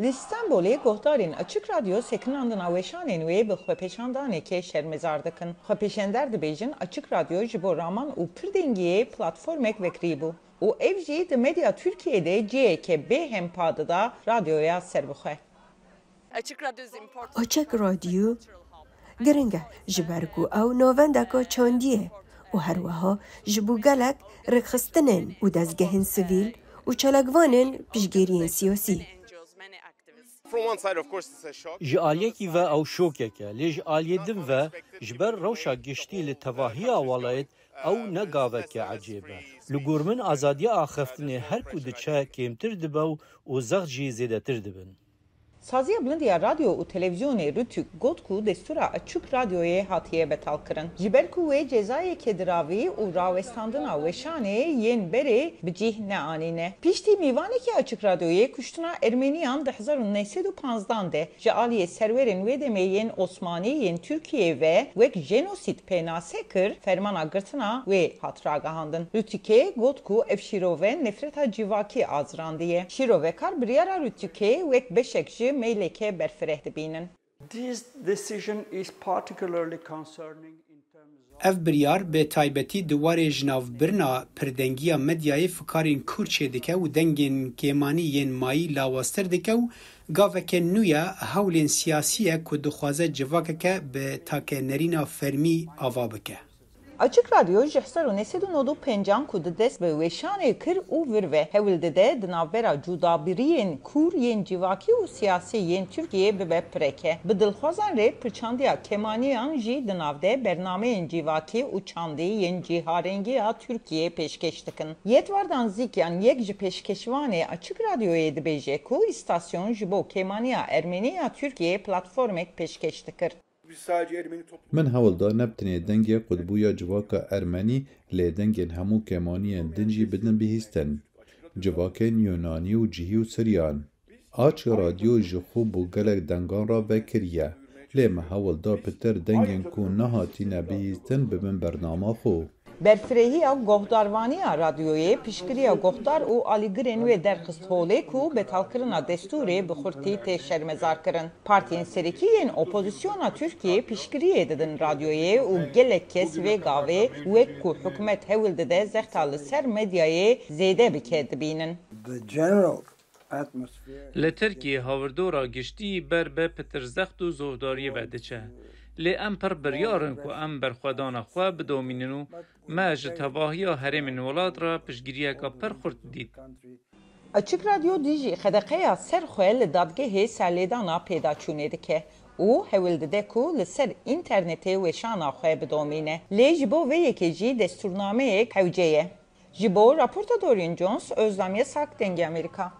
Lîstanbolê guhdarên Açık Radyo sekinandina weşanên wê bi xwepêşandanekê şermezar dikin. Xwepêşander dibêjin Açık Radyo ji bo raman û pirdengiyê platformek vekirî bû. û ev jî di medya Tirkiyeyê ciyeke bêhempa da radyoya serbixwe. Açık Radyo giring e ji ber ku ew navendeka çandî ye û herwiha ji bo gelek rêxistinên û dezgehên sivîl û çalakvanên piştgiriyên siyasî. Ji aliyekî ve ew şokek e, lê ji aliyê din ve ji ber rewşa giştî li tevahiya welayet ew ne gaveke ecêb e. Li gor min azadiya axeftinê her ku diçe kêmtir dibe û zex jî zêdetir dibin. Saziya Bilindiya Radyo û Televizyonê Rûtük got ku destûra Açık Radyoyê hatiye betal kirin. Ji ber ku wê cezayeke diravî û rawestandina weşanê yên berê bi cih neanîne. Piştî mîvanekî Açık Radyoyê kuştina Ermeniyan di 1915 de ji aliyê serwerên wê demê yên Osmanî yên Tirkiye ve wek jenosîd pênase kir, fermana girtina wê hat ragihandin. Rûtükê got ku ev şîrove nefreta civakî azrandiye. Şîrovekar biryara Rûtükê wek beşek ji meyleke berfireh dibînin. Ev biryar bê taybetî di warê ji navbirina pirdengiya medyayê fikarên Kûrçê dike û dengên kêmanî yên mayî lawastir dike û gaveke nû ye hewlên siyasî ye ku dixwaze civakeke bi takenerîna fermî ava bike. Açık Radyo ji 1995 ku di dest bi weşanê kir û vir ve hewil dide di navbera cudabiriyên kûr yên civakî û siyasî yên Tirkiyeyê bibe pireke. Bi dilxwazan rê pirçandiya kemaniyan jî di navde bernameyên civakî û çandî yên cîharengiya Tirkiyeyê pêşkeş dikin. Yetvardan zîkyan yek ji pêşkeşvanê Açık Radyoyê dibêje ku îstasyon ji bo kemaniya Ermeniya Tirkiyeyê platformek pêşkeş dikir. Min hewil da nebtinê dengê qutbûya civaka Ermenî lê dengên hemû kemaniyên din jî bidin bihîstin. Civakên Yunanî û cihî û Siryan. Aç radyo ji xwe bû gelek dengan re vekiriye. Lê me hewil da pitir dengên ku nehatîne bihîstin bibin bernama xwe. Berfirehiya gohdarvaniya radyoyê piştgiriya gohdar û alîgirên wê derxist holê ku betalkirina destûrê bi xurtî tê şermezar kirin. Partiyên serîkî yên opozisyona Tirkiyeyê piştgiriyê didin radyoyê û gelek kes vê gavê wek ku hikûmet hewil dide zexta li ser medyayê zêde bike dibînin. Li Tirkiyeyê hawirdora giştî ber bê pitirzext û zovdariyê ve diçe. Lê em pir biryarin ku em berxwedana xwe bidomînin û me ji tevahiya herêmên welat re piştgiriyeka pir xurt dît. Açık Radyo dijî xedeqeya serxwe li dadgehê serlêdana pêdaçûnê dike û hewil dide ku li ser internetê weşana xwe bidomîne. Lê ji bo vê yekê jî destûrnameyek hewce ye. Ji bo raporta Dorian Jones, Özlem Yasak, Dengê Amerika.